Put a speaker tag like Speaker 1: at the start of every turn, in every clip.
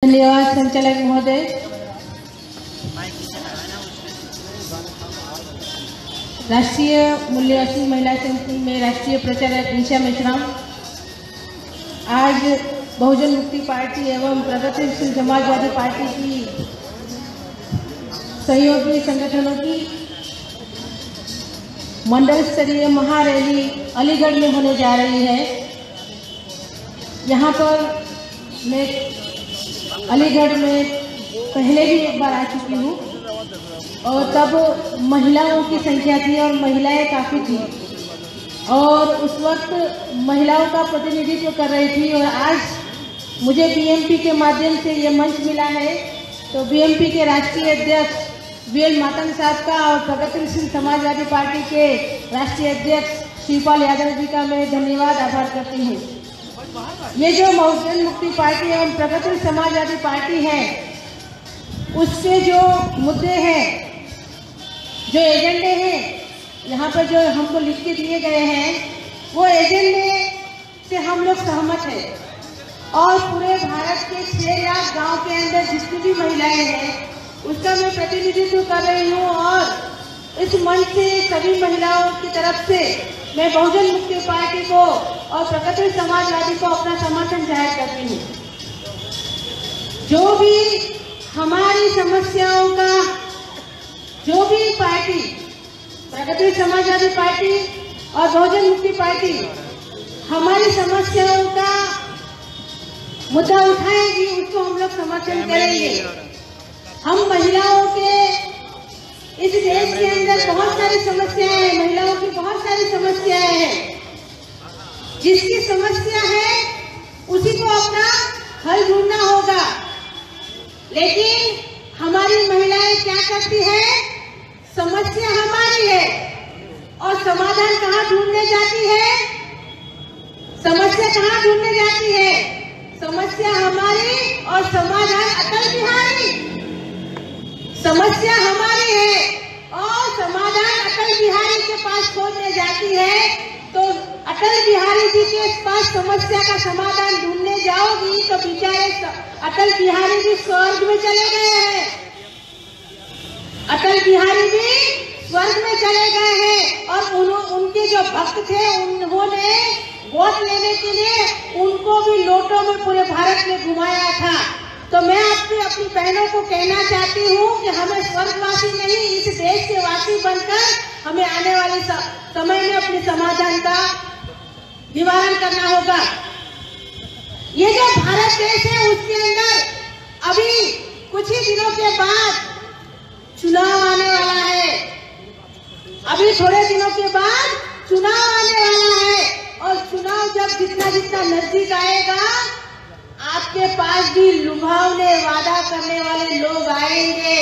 Speaker 1: धन्यवाद संचालक महोदय। राष्ट्रीय मूल्यवासी महिला समिति में राष्ट्रीय प्रचारक निशा मेश्राम आज बहुजन मुक्ति पार्टी एवं प्रगतिशील समाजवादी पार्टी की सहयोगी संगठनों की मंडल स्तरीय महारैली अलीगढ़ में होने जा रही है। यहाँ पर मैं अलीगढ़ में पहले भी एक बार आ चुकी हूँ और तब महिलाओं की संख्या थी और महिलाएं काफ़ी थी और उस वक्त महिलाओं का प्रतिनिधित्व कर रही थी। और आज मुझे बीएमपी के माध्यम से ये मंच मिला है, तो बीएमपी के राष्ट्रीय अध्यक्ष वीएल मातंग साहब का और प्रगतिशील समाजवादी पार्टी के राष्ट्रीय अध्यक्ष शिवपाल यादव जी का मैं धन्यवाद आभार करती हूँ। ये जो बहुजन मुक्ति पार्टी एवं प्रगतिशील समाजवादी पार्टी है, उसके जो मुद्दे हैं, जो एजेंडे हैं, यहाँ पर जो हमको लिख के दिए गए हैं, वो एजेंडे से हम लोग सहमत हैं। और पूरे भारत के 6 लाख गांव के अंदर जितनी भी महिलाएं हैं, उसका मैं प्रतिनिधित्व कर रही हूँ। और इस मंच से सभी महिलाओं की तरफ से मैं बहुजन मुक्ति पार्टी को और प्रगतिशील समाजवादी को अपना समर्थन जाहिर करती हूँ। जो भी हमारी समस्याओं का, जो भी पार्टी, प्रगतिशील समाजवादी पार्टी और बहुजन मुक्ति पार्टी हमारी समस्याओं का मुद्दा उठाएगी, उसको हम लोग समर्थन करेंगे। हम महिलाओं के इस देश के अंदर बहुत सारी समस्याएं हैं, महिलाओं की बहुत सारी समस्याएं हैं। जिसकी समस्या है उसी को अपना हल ढूंढना होगा। लेकिन हमारी महिलाएं क्या करती है, समस्या हमारी है और समाधान कहाँ ढूंढने जाती है, समस्या कहाँ ढूंढने जाती है, समस्या हमारी और समाधान अटल बिहारी। समस्या हमारी है और समाधान अटल बिहारी के पास खोजने जाती है। तो अटल बिहारी जी के पास समस्या का समाधान ढूंढने जाओगी तो बेचारे अटल बिहारी जी स्वर्ग में चले गए हैं। अटल बिहारी जी स्वर्ग में चले गए हैं और उनके जो भक्त थे, उन्होंने वोट लेने के लिए उनको भी लोटों में पूरे भारत में घुमाया था। तो मैं अपनी बहनों को कहना चाहती हूँ कि हमें स्वर्गवासी नहीं, इस देश के वासी बनकर हमें आने वाले समय में अपने समाधान का निवारण करना होगा। ये जो भारत देश है, उसके अंदर अभी कुछ ही दिनों के बाद चुनाव आने वाला है। अभी थोड़े दिनों के बाद चुनाव आने वाला है और चुनाव जब जितना जितना नजदीक आएगा, आपके पास भी लुभावने वादा करने वाले लोग आएंगे।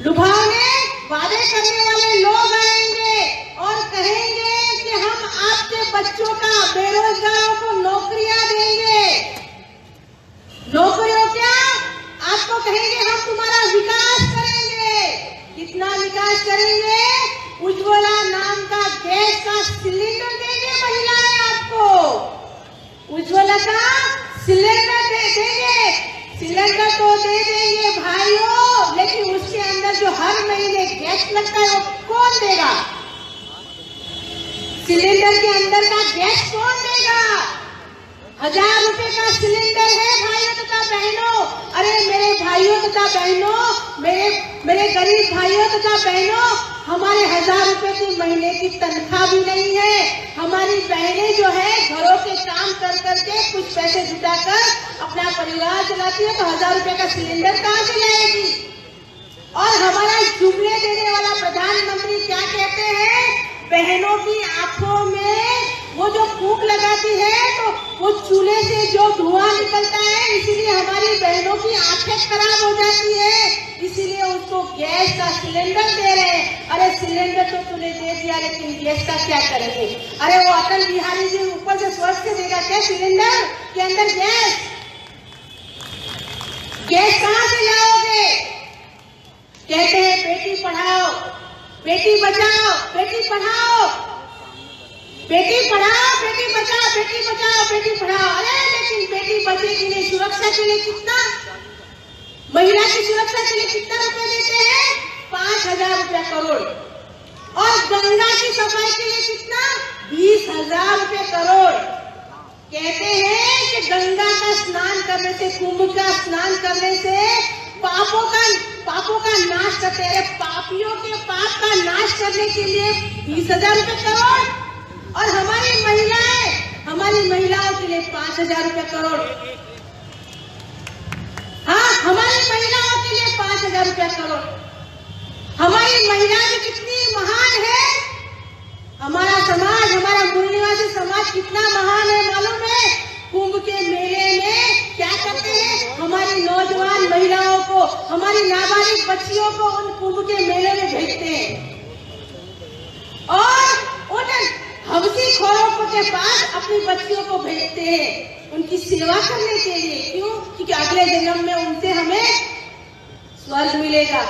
Speaker 1: लुभावने वादे करने वाले लोग आएंगे और कहेंगे कि हम आपके बच्चों का, बेरोजगारों को नौकरियां देंगे। नौकरियों क्या, आपको कहेंगे हम तुम्हारा विकास करेंगे। कितना विकास करेंगे, उज्ज्वला नाम का गैस का सिलेंडर देंगे महिलाएं आपको। उज्ज्वला का सिलेंडर देंगे, सिलेंडर तो दे देंगे भाइयों, लेकिन उसके अंदर जो हर महीने गैस लगता है वो कौन देगा? सिलेंडर के अंदर का गैस कौन देगा? 1000 रुपए का सिलेंडर है भाइयों तथा बहनों। अरे मेरे भाइयों तथा बहनों, मेरे गरीब भाइयों तथा बहनों, हमारे 1000 रुपए की महीने की तनख्वाह भी नहीं है। हमारी बहनें जो है घरों के काम कर करके कुछ पैसे जुटाकर अपना परिवार चलाती है, तो 1000 रुपए का सिलेंडर कहाँ से लाएगी? और हमारा जुमले देने वाला प्रधानमंत्री क्या कहते हैं, बहनों की आंखों में वो जो फूंक लगाती है तो वो चूल्हे से जो धुआं निकलता है, इसीलिए हमारी बहनों की आंखें खराब हो जाती है, इसीलिए उसको गैस का सिलेंडर दे रहे हैं। अरे सिलेंडर तो तूने दे दिया, लेकिन गैस का क्या करेंगे? अरे वो अटल बिहारी जी ऊपर से स्वर्ग से देगा क्या सिलेंडर के अंदर गैस? गैस कहाँ से लाओगे? कहते हैं बेटी पढ़ाओ, बेटी बचाओ, बेटी पढ़ाओ, बेटी पढ़ाओ, बेटी बचाओ, बेटी बचाओ, बेटी पढ़ाओ। अरे कि बेटी बचेगी नहीं, सुरक्षा के लिए कितना, महिला की सुरक्षा के लिए कितना रुपए देते हैं? 5,000 रुपया करोड़। और गंगा की सफाई के लिए कितना? 20,000 रुपये करोड़। कहते हैं कि गंगा का स्नान करने से, कुंभ का स्नान करने से पापों का नाश करते हैं। पापियों के पाप का नाश करने के लिए 20,000 रुपये करोड़। और हमारी महिलाओं के लिए 5,000 रुपये करोड़। हाँ, हमारी महिलाओं के लिए 5,000 रुपया करोड़। हमारी महिला भी कितनी महान है। हमारा समाज, हमारा मूल निवासी समाज कितना महान है मालूम है? कुंभ के मेले में क्या करते हैं? हमारी नौजवान महिलाओं को, हमारी नाबालिग बच्चियों को उन कुंभ के मेले में भेजते हैं और उन हवसी खोरों के पास अपनी बच्चियों को भेजते हैं उनकी सेवा करने के लिए। क्यों? क्योंकि अगले जन्म में उनसे हमें स्वर्ग मिलेगा।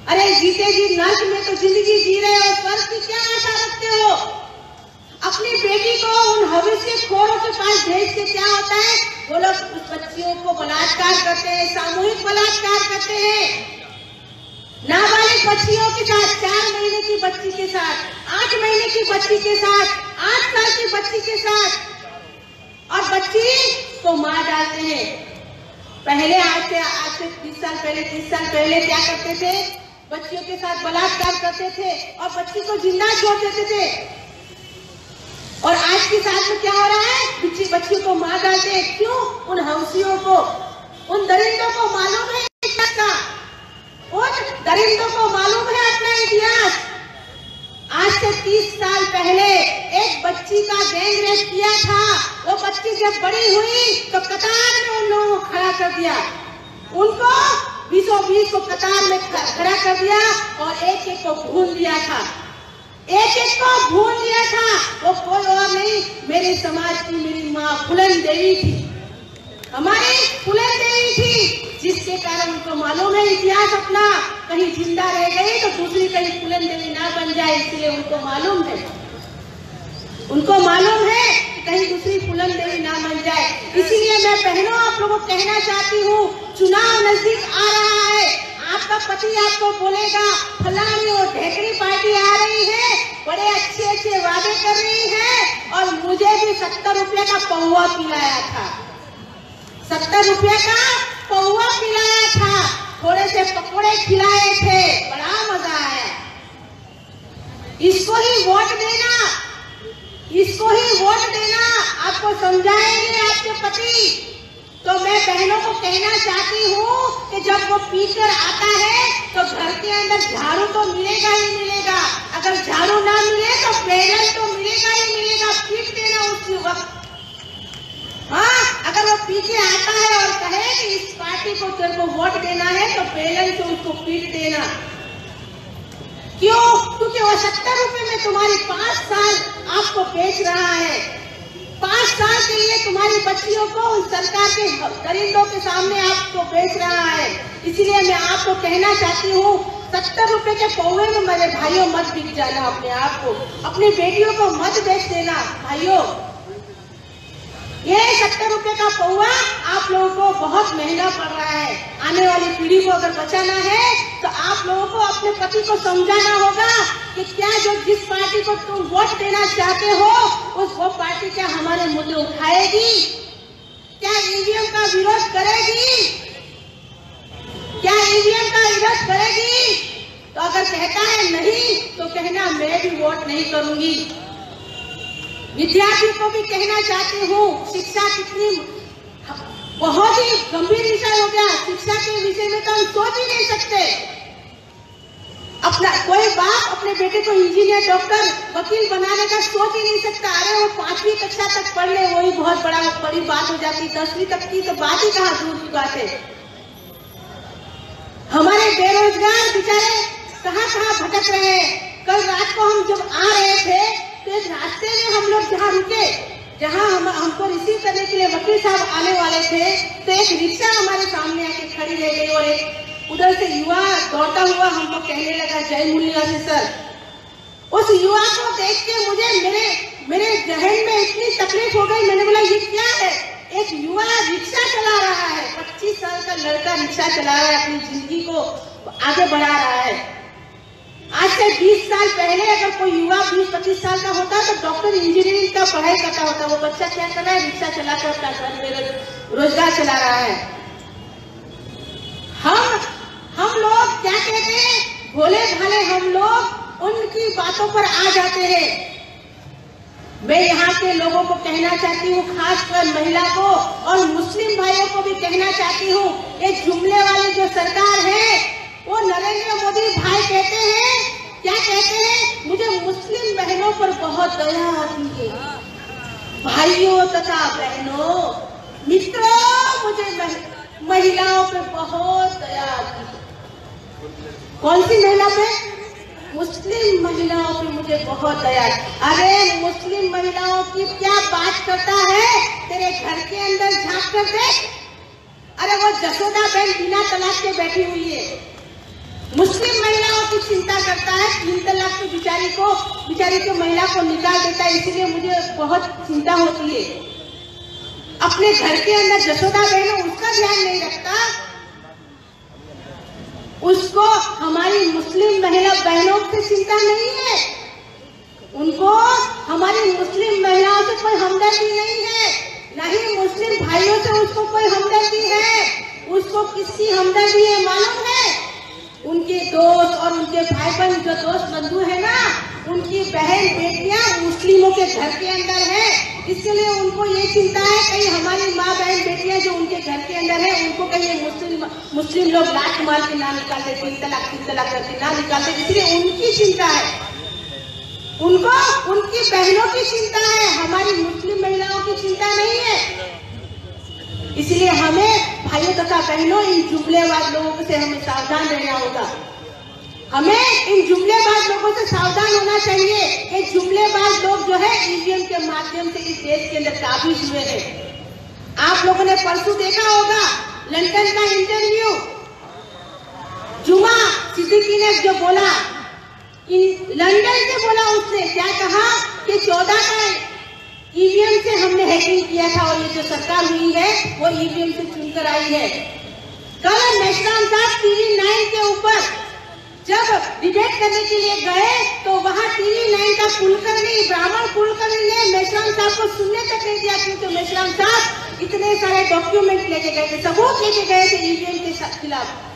Speaker 1: अरे जीते जी नर्क में तो जिंदगी जी रहे हो, स्वर्ग की क्या आशा रखते हो? अपनी बेटी को उन हवसी खोरों के पास भेज के क्या होता है? वो लोग उस बच्चियों को बलात्कार करते हैं, सामूहिक बलात्कार करते हैं। नाबालिग बच्चियों के साथ, 4 महीने की बच्ची के साथ, 8 महीने की बच्ची के साथ, 8 साल की बच्ची के साथ, और बच्ची को मार डालते हैं। पहले आज से 20 साल पहले, 30 साल पहले क्या करते थे? बच्चियों के साथ बलात्कार करते थे और बच्ची को जिंदा छोड़ देते थे। और आज के साथ में क्या हो रहा है? बच्चियों को मार डालते हैं। क्यों? उन हवसियों को, उन दरिंदों को मालूम है इतिहास, उन दरिंदों को मालूम है अपना इतिहास। आज से 30 साल पहले एक बच्ची का गैंग रेप किया था। वो बच्ची जब बड़ी हुई तो कतार में उन लोगों को खड़ा कर दिया, उनको 20 को कतार में खड़ा कर दिया और एक एक को भून दिया था, एक एक को भून दिया था। वो कोई और नहीं, मेरे समाज की मेरी माँ फूलन देवी थी, हमारी फूलन देवी थी, जिसके कारण उनको मालूम है इतिहास अपना, कहीं जिंदा रह गई तो दूसरी कहीं फूलन देवी ना बन जाए, इसलिए उनको मालूम है कि कहीं दूसरी फूलन देवी ना बन जाए। इसीलिए मैं बहनों आप लोगों को कहना चाहती हूँ, चुनाव नजदीक आ रहा है। आपका पति आपको बोलेगा फलानी और ढेकड़ी पार्टी आ रही है, बड़े अच्छे वादे कर रही है, और मुझे भी 70 रुपये का पौवा पिलाया था, 70 रुपये का पौवा पिलाया था, थोड़े से पकौड़े खिलाए थे, बड़ा मजा आया। इसको ही वोट देना, इसको ही वोट देना। आपको समझाएंगे आपके पति। तो मैं बहनों को कहना चाहती हूँ कि जब वो पीकर आता है तो घर के अंदर झाड़ू तो मिलेगा ही मिलेगा। अगर झाड़ू ना मिले तो बेलन तो मिलेगा ही मिलेगा, पीट देना उस वक्त। हाँ, अगर वो पी के आता है और कहे कि इस पार्टी को तेरे को वोट देना है तो बेलन से उसको पीट देना। क्यों? क्योंकि वो 70 रुपए में तुम्हारी 5 साल आपको बेच रहा है। 5 साल के लिए तुम्हारी बच्चियों को सरकार के दरिंदों के सामने आपको बेच रहा है। इसलिए मैं आपको कहना चाहती हूँ, 70 रुपए के पौवे में मेरे भाइयों मत बिक जाना, अपने आप को, अपनी बेटियों को मत बेच देना भाइयों। ये 70 रुपए का पौवा आप लोगों को बहुत महंगा पड़ रहा है। आने वाली पीढ़ी को अगर बचाना है तो आप लोगों को अपने पति को समझाना होगा कि क्या जो जिस पार्टी को तुम वोट देना चाहते हो वो पार्टी क्या हमारे मुद्दे उठाएगी, क्या ईवीएम का विरोध करेगी, क्या ईवीएम का विरोध करेगी? तो अगर कहता है नहीं तो कहना मैं भी वोट नहीं करूंगी। विद्यार्थियों को भी कहना चाहती हूँ, शिक्षा कितनी बहुत ही गंभीर विषय हो गया। शिक्षा के विषय में तो हम सोच ही नहीं सकते। अपना कोई बाप अपने बेटे को इंजीनियर, डॉक्टर, वकील बनाने का सोच ही नहीं सकता। अरे वो 5वीं कक्षा तक पढ़ ले वही बहुत बड़ी बात हो जाती, 10वीं तक की तो बात ही कहाँ दूर की बात है। हमारे बेरोजगार बेचारे कहाँ भटक रहे हैं। कल रात को हम जब आ रहे थे तो एक रास्ते में हम लोग जहाँ रुके, जहाँ हमको रिसीव करने के लिए वकील साहब आने वाले थे, तो एक रिक्शा हमारे सामने आके खड़ी रह गई और एक उधर से युवा दौड़ता हुआ हमको कहने लगा जय मुरलीधर सर। उस युवा को देख के मुझे मेरे जहन में इतनी तकलीफ हो गई। मैंने बोला ये क्या है? एक युवा रिक्शा चला रहा है, 25 साल का लड़का रिक्शा चला रहा है, अपनी जिंदगी को आगे बढ़ा रहा है। आज से 20 साल पहले अगर कोई युवा 20-25 साल का होता तो डॉक्टर इंजीनियरिंग का पढ़ाई करता होता। वो बच्चा क्या कर रहा है? रिक्शा चलाकर अपना घर रोजगार चला रहा है। हम लोग क्या कहते हैं? भोले भाले हम लोग उनकी बातों पर आ जाते हैं। मैं यहाँ के लोगों को कहना चाहती हूँ, खासकर महिला को और मुस्लिम भाइयों को भी कहना चाहती हूँ, ये जुमले वाली जो सरकार है वो नरेंद्र मोदी भाई कहते हैं, क्या कहते हैं? मुझे मुस्लिम बहनों पर बहुत दया आती है। भाइयों तथा बहनों, मित्रों, मुझे महिलाओं पे बहुत दया आती है। कौन सी महिला पे? मुस्लिम महिलाओं पे मुझे बहुत दया। अरे मुस्लिम महिलाओं की क्या बात करता है? तेरे घर के अंदर झांक कर देख। अरे वो जसोदा बहन बिना तलाक के बैठी हुई है, मुस्लिम महिलाओं की चिंता करता है। 3 तलाक की बिचारी को महिला को निकाल देता है। इसलिए मुझे बहुत चिंता होती है। अपने घर के अंदर जसोदा बहन उसका ध्यान नहीं रखता, उसको हमारी मुस्लिम महिला बहनों से चिंता नहीं है, उनको हमारी मुस्लिम महिलाओं से कोई हमदर्दी नहीं है, न ही मुस्लिम भाइयों से उसको कोई हमदर्दी है। उसको किसकी हमदर्दी है मालूम है? उनके दोस्त और उनके भाई बहन, जो दोस्त बंधु है ना, उनकी बहन बेटियां मुस्लिमों के घर के अंदर है। इसलिए उनको ये चिंता है कहीं हमारी माँ बहन बेटियां जो उनके घर के अंदर है, उनको कहीं मुस्लिम लोग लात मार के ना निकाल दे, 3 तलाक करके ना निकाल दे। इसलिए उनकी चिंता है, उनको उनकी बहनों की चिंता है, हमारी मुस्लिम महिलाओं की चिंता नहीं है। इसलिए हमें भाइयों तथा बहनों, इन जुमलेबाज लोगों से हमें सावधान रहना होगा। हमें इन जुमलेबाज लोगों से सावधान होना चाहिए। ये जुमलेबाज लोग जो है ईवीएम के माध्यम से इस देश के अंदर काबिज हुए हैं। आप लोगों ने परसों देखा होगा लंदन का इंटरव्यू, जुमा सिद्दीकी ने जो बोला, लंदन से बोला, उसने क्या कहा कि 14 का ईवीएम से हमने हैकिंग किया था और ये जो सरकार हुई है वो ईवीएम से चुनकर आई है। कल मेश्राम साहब TV9 के ऊपर जब डिबेट करने के लिए गए तो वहाँ TV9 का कुलकर्णी, ब्राह्मण कुलकर्णी ने मेश्राम साहब को सुनने तक नहीं दिया, क्योंकि मेश्राम साहब इतने सारे डॉक्यूमेंट लेके गए थे, सबूत लेके गए थे ईवीएम के खिलाफ।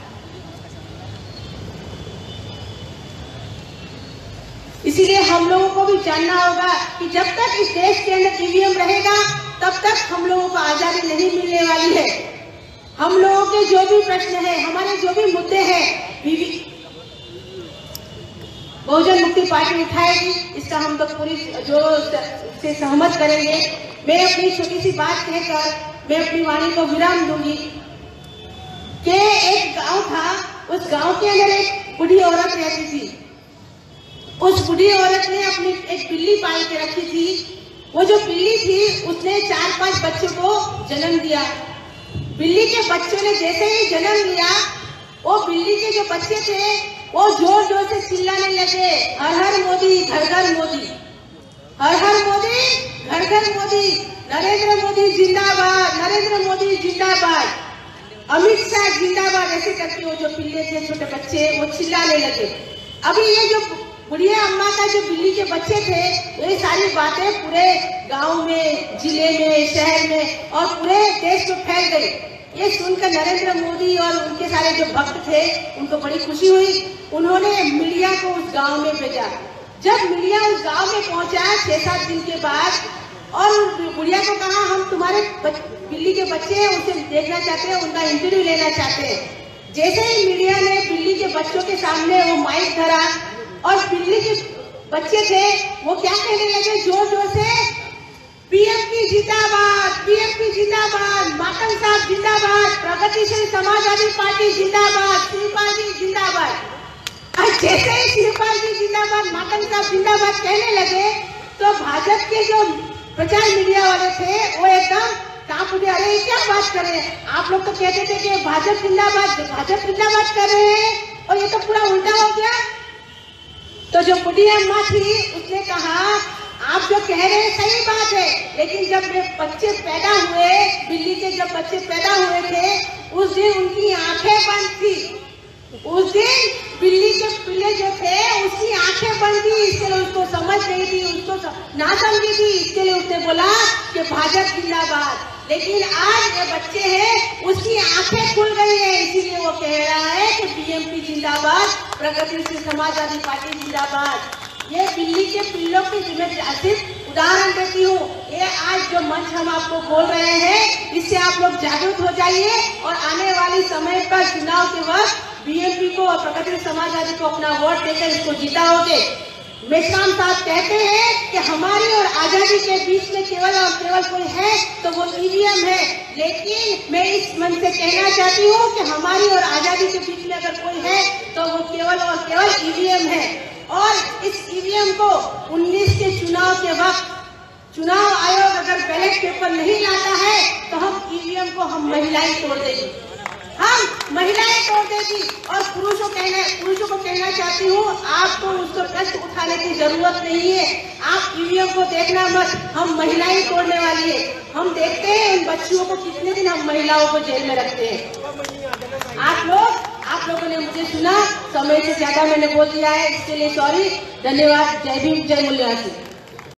Speaker 1: इसीलिए हम लोगों को भी जानना होगा कि जब तक इस देश के अंदर ईवीएम रहेगा तब तक हम लोगों को आजादी नहीं मिलने वाली है। हम लोगों के जो भी प्रश्न है, हमारे जो भी मुद्दे हैं, बहुजन मुक्ति पार्टी उठाएगी। इसका हम लोग पूरी जोर से सहमत करेंगे। मैं अपनी छोटी सी बात कहकर मैं अपनी वाणी को विराम दूंगी कि एक गांव था, उस गांव के अंदर एक बूढ़ी औरत रहती थी। उस बूढ़ी औरत ने अपनी एक बिल्ली पाल के रखी थी। वो जो बिल्ली थी उसने 4-5 बच्चों को जन्म दिया। बिल्ली के बच्चों ने जैसे ही जन्म लिया, वो बिल्ली के जो बच्चे थे वो जोर जोर से चिल्लाने लगे, हर हर मोदी, घर घर मोदी, हर हर मोदी, घर घर मोदी, नरेंद्र मोदी जिंदाबाद, नरेंद्र मोदी जिंदाबाद, अमित शाह जिंदाबाद। ऐसे करके वो जो पिल्ले थे, छोटे बच्चे, वो चिल्लाने लगे। अभी ये जो बुढ़िया अम्मा का जो बिल्ली के बच्चे थे, ये सारी बातें पूरे गांव में, जिले में, शहर में और पूरे देश में फैल गई। ये सुनकर नरेंद्र मोदी और उनके सारे जो भक्त थे उनको बड़ी खुशी हुई। उन्होंने मीडिया को उस गांव में भेजा। जब मीडिया उस गांव में पहुंचा 6-7 दिन के बाद, और बुढ़िया को कहा हम तुम्हारे बिल्ली के बच्चे हैं, उसे देखना चाहते हैं, उनका इंटरव्यू लेना चाहते हैं। जैसे ही मीडिया ने बिल्ली के बच्चों के सामने वो माइक धरा और बिल्ली के बच्चे थे वो क्या कहने लगे जोर जोर से, पीएम जिंदाबाद, पीएम जिंदाबाद, मातंग साहब जिंदाबाद, प्रगतिशील समाजवादी पार्टी जिंदाबाद, शिवपाल जी जिंदाबाद। और जैसे ही शिवपाल जी जिंदाबाद, मातंग साहब जिंदाबाद कहने लगे तो भाजपा के जो प्रचार मीडिया वाले थे वो एकदम कांप उठे। अरे क्या बात कर रहे हैं आप लोग, तो कहते थे कि भाजपा जिंदाबाद कर रहे हैं और ये तो पूरा उल्टा हो गया। तो जो बुढ़ी अम्मा थी उसने कहा आप जो कह रहे हैं सही बात है, लेकिन जब बच्चे पैदा हुए, बिल्ली के जब बच्चे पैदा हुए थे, उस दिन उनकी आंखें बंद थी। उस दिन बिल्ली के पिल्ले जो थे उसकी आंखें बंद थी, इसके लिए उसको समझ नहीं थी, उसको ना समझी थी, इसके लिए उसने बोला कि भाजपा जिंदाबाद। लेकिन आज ये बच्चे हैं, उसकी आंखें खुल गई है, इसीलिए वो कह रहा है कि बीएमपी जिंदाबाद, प्रगतिशील समाजवादी पार्टी जिंदाबाद। ये बिल्ली के पिल्लों की सिर्फ उदाहरण देती हूँ। ये आज जो मंच हम आपको बोल रहे हैं, इससे आप लोग जागरूक हो जाइए और आने वाली समय पर चुनाव के वक्त बीएमपी को और प्रगतिशील समाजवादी को अपना वोट देकर इसको जिताओगे। मेश्राम साहब कहते हैं कि हमारी और आजादी के बीच में केवल और केवल कोई है तो वो ईवीएम है, लेकिन मैं इस मन से कहना चाहती हूँ कि हमारी और आजादी के बीच में अगर कोई है तो वो केवल और केवल ईवीएम है। और इस ईवीएम को 19 के चुनाव के वक्त चुनाव आयोग अगर बैलेट पेपर नहीं लाता है तो हम ईवीएम को हम महिलाएं तोड़ देंगे, हम महिलाएं तोड़ देगी। और पुरुषों को कहना चाहती हूँ, आपको उसको प्रश्न उठाने की जरूरत नहीं है। आप ईवीएम को देखना मत, हम महिलाएं तोड़ने वाली है। हम देखते हैं उन बच्चियों को कितने दिन हम महिलाओं को जेल में रखते हैं। आप लोगों ने मुझे सुना, समय से ज्यादा मैंने बोल दिया है, इसके लिए सॉरी। धन्यवाद। जय भीम, जय मूल्यवासी।